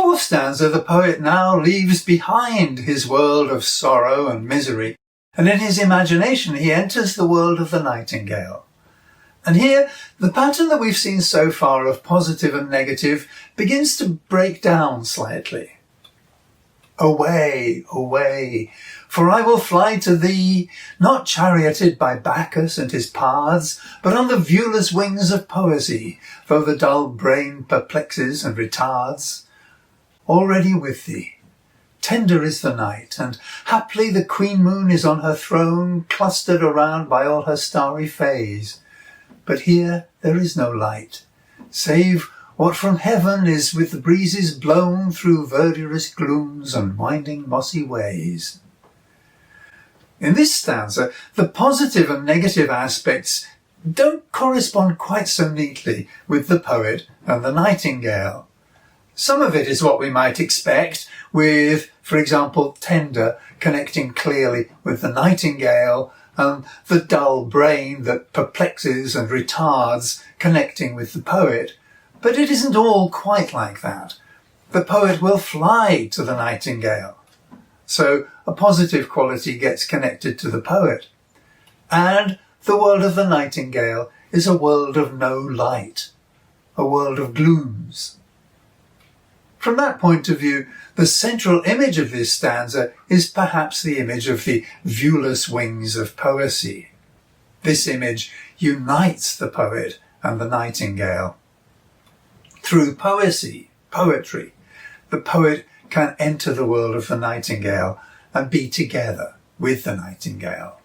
fourth stanza, the poet now leaves behind his world of sorrow and misery, and in his imagination he enters the world of the nightingale. And here, the pattern that we've seen so far of positive and negative begins to break down slightly. Away, away, for I will fly to thee, not charioted by Bacchus and his paths, but on the viewless wings of poesy, though the dull brain perplexes and retards. Already with thee, tender is the night, and haply the queen moon is on her throne, clustered around by all her starry fays. But here there is no light, save what from heaven is with the breezes blown through verdurous glooms and winding mossy ways. In this stanza, the positive and negative aspects don't correspond quite so neatly with the poet and the nightingale. Some of it is what we might expect, with, for example, tender connecting clearly with the nightingale, and the dull brain that perplexes and retards connecting with the poet. But it isn't all quite like that. The poet will fly to the nightingale. So a positive quality gets connected to the poet. And the world of the nightingale is a world of no light, a world of glooms. From that point of view, the central image of this stanza is perhaps the image of the viewless wings of poesy. This image unites the poet and the nightingale. Through poetry, the poet can enter the world of the nightingale and be together with the nightingale.